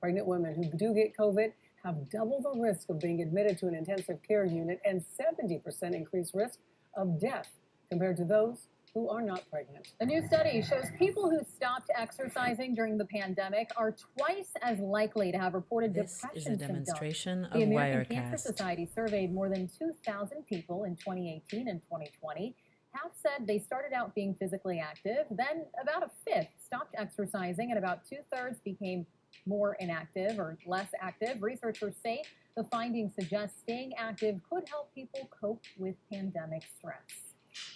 Pregnant women who do get COVID have double the risk of being admitted to an intensive care unit and 70% increased risk of death compared to those who are not pregnant. A new study shows people who stopped exercising during the pandemic are twice as likely to have reported This depression is a symptoms. demonstration The of American Cancer Wirecast. Society surveyed more than 2,000 people in 2018 and 2020. Half said they started out being physically active, then about a fifth stopped exercising, and about 2/3 became more inactive or less active. Researchers say the findings suggest staying active could help people cope with pandemic stress.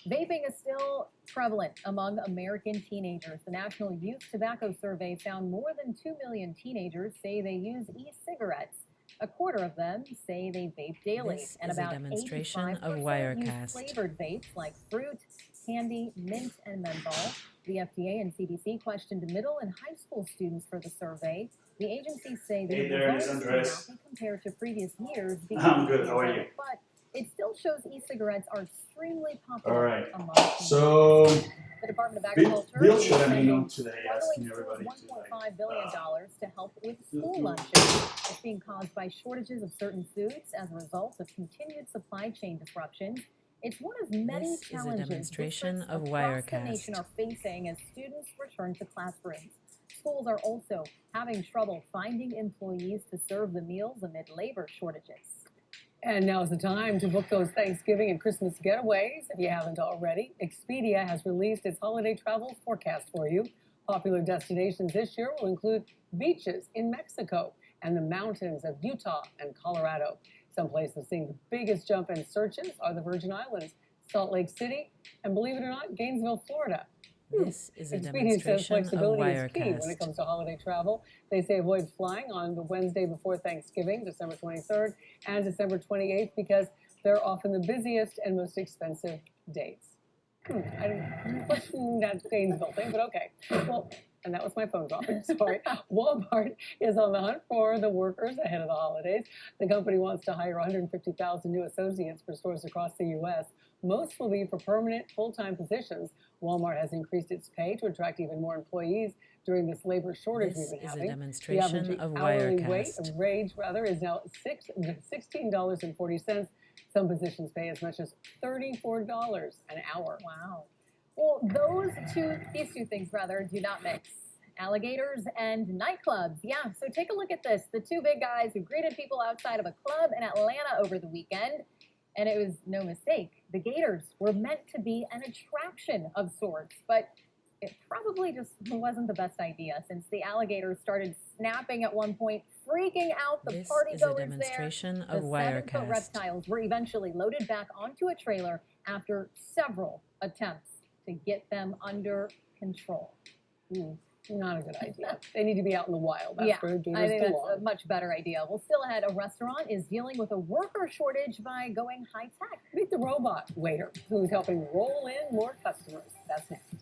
Vaping is still prevalent among American teenagers. The National Youth Tobacco Survey found more than 2 million teenagers say they use e-cigarettes. A quarter of them say they vape daily, This and is a about demonstration of 85% Wirecast. use flavored vapes like fruit, candy, mint, and menthol. The FDA and CDC questioned middle and high school students for the survey. The agencies say the Hey there, it is results Andres. may not be compared to previous years because I'm of good, the how are you? pandemic, but it still shows e-cigarettes are extremely popular All right. among So, teenagers. The Department of Bill Agriculture Bill is should have been on spending today asking everybody to $1.5 billion to help with school do- lunches. It's being caused by shortages of certain foods as a result of continued supply chain disruptions. It's one of many This is a challenges demonstration districts of across the Wirecast. nation are facing as students return to classrooms. Schools are also having trouble finding employees to serve the meals amid labor shortages. And now's the time to book those Thanksgiving and Christmas getaways if you haven't already. Expedia has released its holiday travel forecast for you. Popular destinations this year will include beaches in Mexico and the mountains of Utah and Colorado. Some places seeing the biggest jump in searches are the Virgin Islands, Salt Lake City, and believe it or not, Gainesville, Florida. This is a Expedia says demonstration of flexibility is key when it Wirecast. comes to holiday travel. They say avoid flying on the Wednesday before Thanksgiving, December 23rd, and December 28th because they're often the busiest and most expensive dates. I didn't question that Gainesville thing, but okay. Well, and that was my phone dropping, sorry. Walmart is on the hunt for the workers ahead of the holidays. The company wants to hire 150,000 new associates for stores across the U.S. Most will be for permanent, full-time positions. Walmart has increased its pay to attract even more employees during this labor shortage This we've been is a having. demonstration The average of hourly Wirecast. wage is now $16.40. Some positions pay as much as $34 an hour. Wow. Well, these two things do not mix. Alligators and nightclubs. Yeah, so take a look at this. The two big guys who greeted people outside of a club in Atlanta over the weekend. And it was no mistake. The gators were meant to be an attraction of sorts, but it probably just wasn't the best idea since the alligators started snapping at one point, freaking out the This partygoers is a there. demonstration The of 7-foot Wirecast. reptiles were eventually loaded back onto a trailer after several attempts to get them under control. Not a good idea. They need to be out in the wild. That's where gators I think belong. that's a much better idea. Well, still ahead, a restaurant is dealing with a worker shortage by going high tech. Meet the robot waiter who's helping roll in more customers. That's next.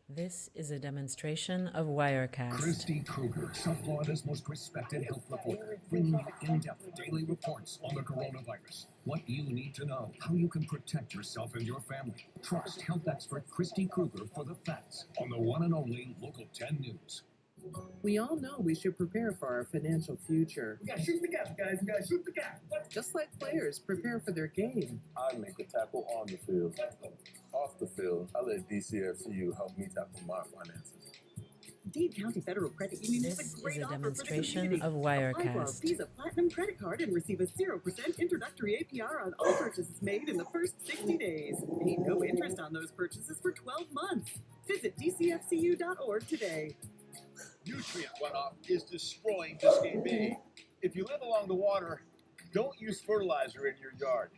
This is a demonstration of Wirecast. Christy Kruger, South Florida's most respected health reporter, bringing you in-depth daily reports on the coronavirus. What you need to know, how you can protect yourself and your family. Trust health expert Christy Kruger for the facts on the one and only Local 10 News. We all know we should prepare for our financial future. We gotta shoot the gap, guys. We gotta shoot the gap. Just like players prepare for their game. I make the tackle on the field. Off the field, I let DCFCU help me tackle my finances. Dade County Federal Credit Union This has a is great a offer for the demonstration community. of Apply for our Wirecast. Visa Platinum credit card and receive a 0% introductory APR on all purchases made in the first 60 days. Pay no interest on those purchases for 12 months. Visit dcfcu.org today. Nutrient runoff is destroying Biscayne Bay. If you live along the water, don't use fertilizer in your yard.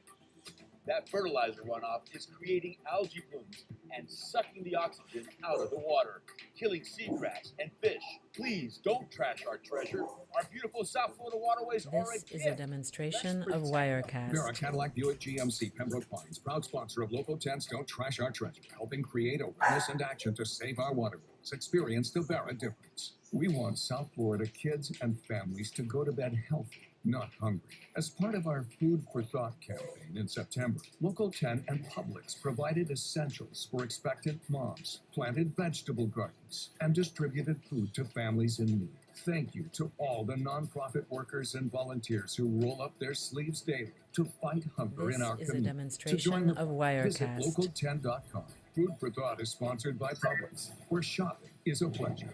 That fertilizer runoff is creating algae blooms and sucking the oxygen out of the water, killing seagrass and fish. Please don't trash our treasure. Our beautiful South Florida waterways are a This is a gift. demonstration of Vera Wirecast. Cadillac Buick GMC Pembroke Pines, proud sponsor of Local 10's Don't Trash Our Treasure, helping create awareness and action to save our waterways. Experience the Vera difference. We want South Florida kids and families to go to bed healthy, not hungry. As part of our Food for Thought campaign in September, Local 10 and Publix provided essentials for expectant moms, planted vegetable gardens, and distributed food to families in need. Thank you to all the nonprofit workers and volunteers who roll up their sleeves daily to fight hunger This in our is a community. demonstration To join the of fight, visit Wirecast. local10.com. Food for Thought is sponsored by Publix, where shopping is a pleasure.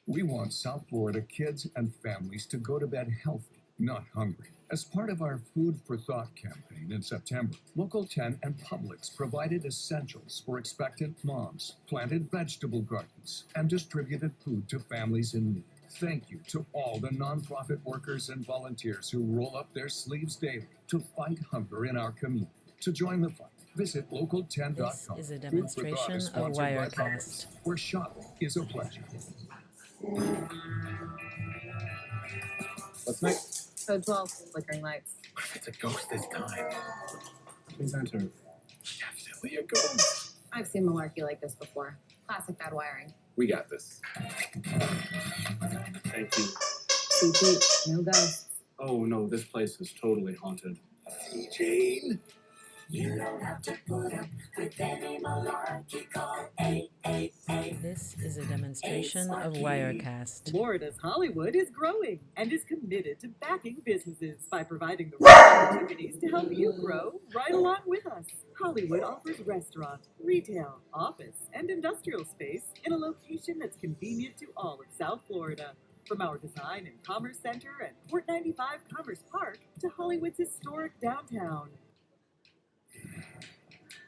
We want South Florida kids and families to go to bed healthy, not hungry. As part of our Food for Thought campaign in September, Local 10 and Publix provided essentials for expectant moms, planted vegetable gardens, and distributed food to families in need. Thank you to all the nonprofit workers and volunteers who roll up their sleeves daily to fight hunger in our community. To join the fight, visit local10.com. This is a Food for Thought demonstration is of sponsored by Wirecast. Publix, where shopping is a pleasure. What's next? Code 12, flickering lights. What if it's a ghost this time? Please enter. Definitely a ghost. I've seen malarkey like this before. Classic bad wiring. We got this. Thank you. CP, no ghosts. Oh no, this place is totally haunted. Jane, you don't have to put up with any malarkey. Call 888. This is a demonstration of Wirecast. Florida's Hollywood is growing and is committed to backing businesses by providing the right opportunities to help you grow right along with us. Hollywood offers restaurant, retail, office, and industrial space in a location that's convenient to all of South Florida. From our Design and Commerce Center and Port 95 Commerce Park to Hollywood's historic downtown.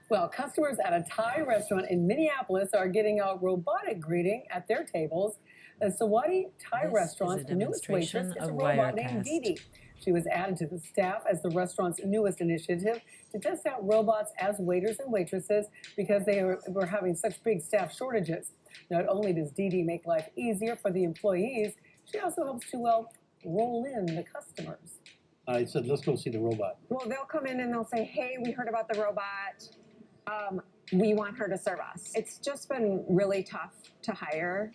Well, customers at a Thai restaurant in Minneapolis are getting a robotic greeting at their tables. The Sawadi Thai This restaurant's is a newest waitress demonstration is a of robot named Wirecast. Dee. She was added to the staff as the restaurant's newest initiative to test out robots as waiters and waitresses because they were having such big staff shortages. Not only does Dee make life easier for the employees, she also helps to, well, roll in the customers. I said, let's go see the robot. Well, they'll come in and they'll say, hey, we heard about the robot. We want her to serve us. It's just been really tough to hire.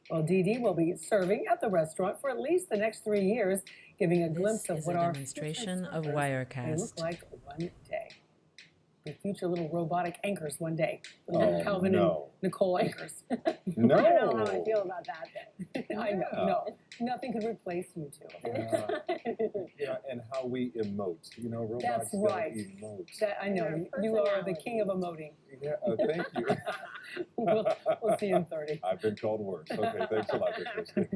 Well, Dee will be serving at the restaurant for at least the next 3 years, giving a glimpse of is what a our demonstration of future servers may look Wirecast. like one day. The future little robotic anchors one day. Little Calvin no. and Nicole anchors. No. I don't know how I feel about that then. I know, Yeah. no. Nothing could replace you two. Yeah, and how we emote. You know, robots That's don't right. emote. That, I know. You are the king of emoting. Yeah, thank you. We'll see you in 30. I've been called worse. Okay, thanks a lot, Christy.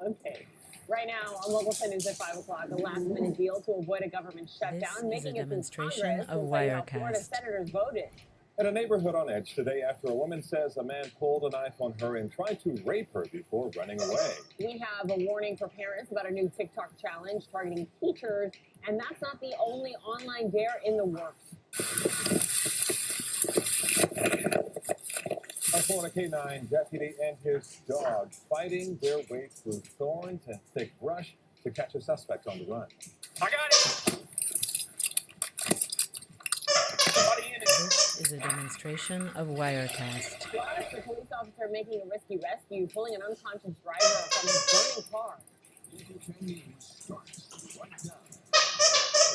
Okay. Right now, on Local 10 News at 5 o'clock, a last-minute deal to avoid a government shutdown, This is making a it through demonstration Congress. of We'll tell you how Wirecast. Florida senators voted. In a neighborhood on edge today after a woman says a man pulled a knife on her and tried to rape her before running away. We have a warning for parents about a new TikTok challenge targeting teachers, and that's not the only online dare in the works. A Florida K-9 deputy and his dog fighting their way through thorns and thick brush to catch a suspect on the run. I got it! Somebody in it. This is a demonstration of Wirecast. Plus, the police officer making a risky rescue, pulling an unconscious driver from his burning car.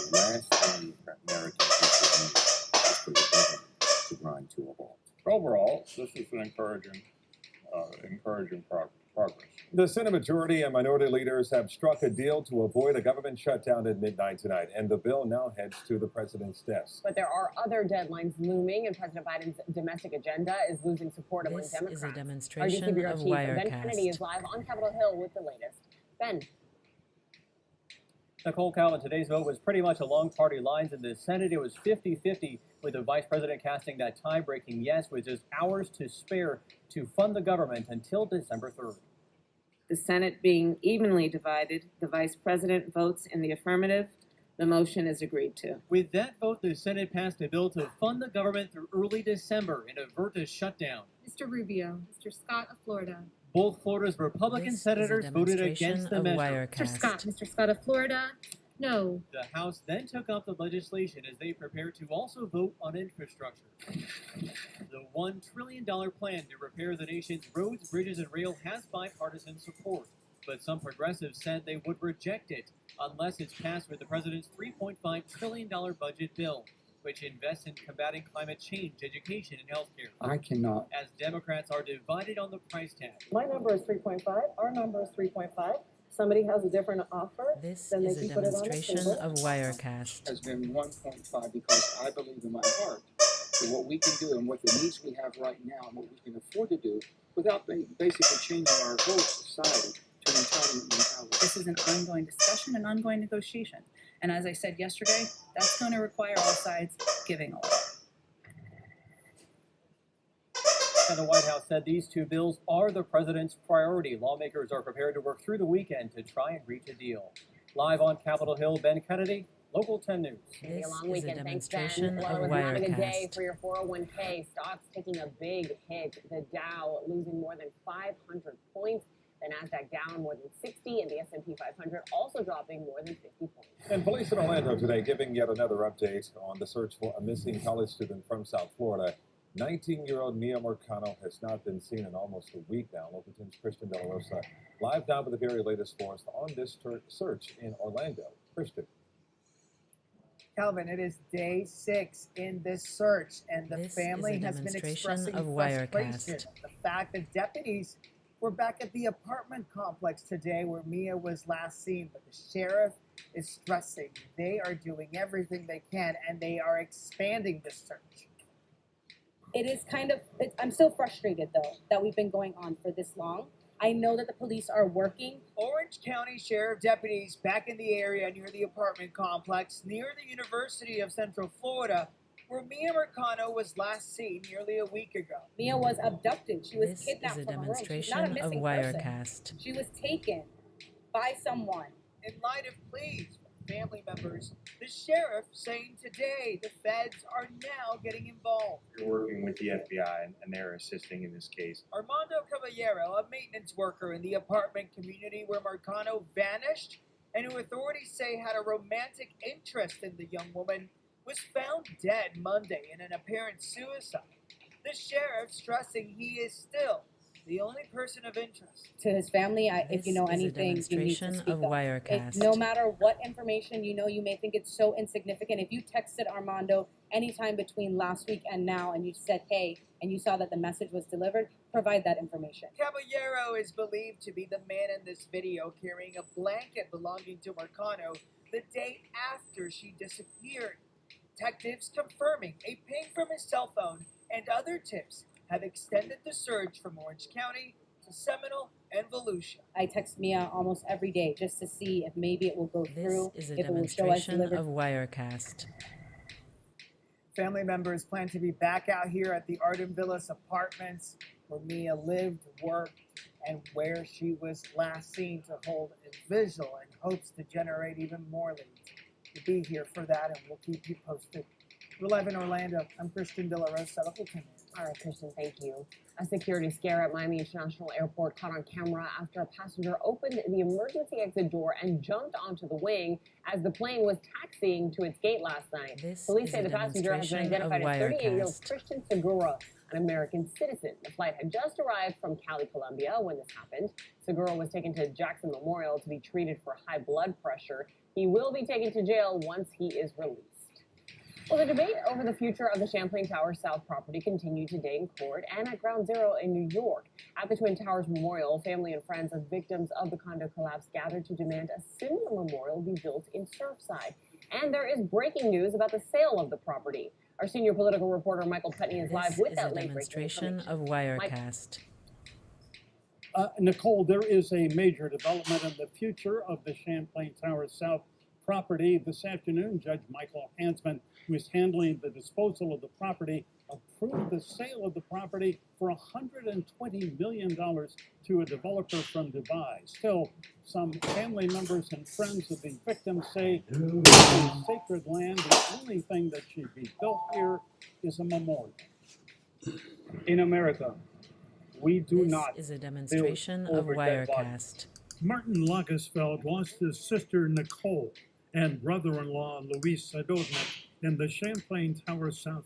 The last thing that American people need is for the government to grind to a halt. Overall, this is an encouraging progress. The Senate majority and minority leaders have struck a deal to avoid a government shutdown at midnight tonight, and the bill now heads to the president's desk. But there are other deadlines looming, and President Biden's domestic agenda is losing support among This Democrats. is a Our demonstration DC Bureau of Chief Ben Kennedy Wirecast. is live on Capitol Hill with the latest. Ben. Nicole Calvin, today's vote was pretty much along party lines. In the Senate, it was 50-50, with the vice president casting that tie-breaking yes, with just hours to spare to fund the government until December 3rd. The Senate being evenly divided, the vice president votes in the affirmative. The motion is agreed to. With that vote, the Senate passed a bill to fund the government through early December and avert a shutdown. Mr. Rubio, Mr. Scott of Florida. Both Florida's Republican This is a senators voted demonstration against the of measure. Wirecast. Mr. Scott of Florida. No. The House then took up the legislation as they prepared to also vote on infrastructure. The $1 trillion plan to repair the nation's roads, bridges, and rail has bipartisan support, but some progressives said they would reject it unless it's passed with the president's $3.5 trillion budget bill, which invests in combating climate change, education, and healthcare. I cannot. As Democrats are divided on the price tag. My number is 3.5. Our number is 3.5. Somebody has a different offer, This then they is can a put it on the demonstration table. of Wirecast. Has been 1.5 because I believe in my heart that what we can do and what the needs we have right now and what we can afford to do without basically changing our whole society to an entirely mentality. This is an ongoing discussion, an ongoing negotiation. And as I said yesterday, that's going to require all sides giving a lot. And the White House said these two bills are the president's priority. Lawmakers are prepared to work through the weekend to try and reach a deal. Live on Capitol Hill, Ben Kennedy, Local 10 News. Maybe This a long is a weekend. Thanks, Ben. demonstration Well, of it was not a good day Wirecast. for your 401k. Stocks taking a big hit. The Dow losing more than 500 points. The Nasdaq down more than 60, and the S&P 500 also dropping more than 50 points. And police in Orlando today giving yet another update on the search for a missing college student from South Florida. 19-year-old Mia Mercano has not been seen in almost a week now. Local 10's Christian De La Rosa live now with the very latest for us on this search in Orlando. Christian. Calvin, it is day 6 in this search, and the This family is a has been demonstration expressing of frustration. Wirecast. The fact that deputies were back at the apartment complex today where Mia was last seen, but the sheriff is stressing they are doing everything they can, and they are expanding the search. It is kind of, I'm still frustrated though that we've been going on for this long. I know that the police are working. Orange County Sheriff deputies back in the area near the apartment complex near the University of Central Florida, where Mia Mercano was last seen nearly a week ago. Mia was abducted. She was This kidnapped is a from her room. She's not a demonstration of missing Wirecast. person. She was taken by someone. In light of pleas from family members, the sheriff saying today the feds are now getting involved. You're working with the FBI and they're assisting in this case. Armando Caballero, a maintenance worker in the apartment community where Mercano vanished and who authorities say had a romantic interest in the young woman, was found dead Monday in an apparent suicide. The sheriff stressing he is still the only person of interest. To his family, if you know This is a anything, you need to demonstration speak of up. Wirecast. No matter what information you know, you may think it's so insignificant. If you texted Armando anytime between last week and now and you said, hey, and you saw that the message was delivered, provide that information. Caballero is believed to be the man in this video carrying a blanket belonging to Mercano the day after she disappeared. Detectives confirming a ping from his cell phone and other tips have extended the search from Orange County to Seminole and Volusia. I text Mia almost every day just to see if maybe it will go through, This is a if it will show us demonstration delivered. of Wirecast. Family members plan to be back out here at the Arden Villas apartments where Mia lived, worked, and where she was last seen to hold a vigil in hopes to generate even more leads. We'll be here for that, and we'll keep you posted. We're live in Orlando. I'm Christian De La Rosa, Local 10 News. All right, Christian, thank you. A security scare at Miami International Airport caught on camera after a passenger opened the emergency exit door and jumped onto the wing as the plane was taxiing to its gate last night. Police is say a the passenger has been demonstration of identified as 38-year-old Wirecast. Christian Segura, an American citizen. The flight had just arrived from Cali, Colombia when this happened. Segura was taken to Jackson Memorial to be treated for high blood pressure. He will be taken to jail once he is released. Well, the debate over the future of the Champlain Towers South property continued today in court and at Ground Zero in New York. At the Twin Towers Memorial, family and friends of victims of the condo collapse gathered to demand a similar memorial be built in Surfside. And there is breaking news about the sale of the property. Our senior political reporter Michael Putney is live This with is that a late breaking demonstration information. of Wirecast. Nicole, there is a major development in the future of the Champlain Towers South property. This afternoon, Judge Michael Hansman, who is handling the disposal of the property, approved the sale of the property for $120 million to a developer from Dubai. Still, some family members and friends of the victims say this is sacred land. The only thing that should be built here is a memorial. In America, we do This not is a demonstration of over dead bodies. Wirecast. Martin Lagerfeld lost his sister Nicole and brother-in-law Luis Sadovnik in the Champlain Towers South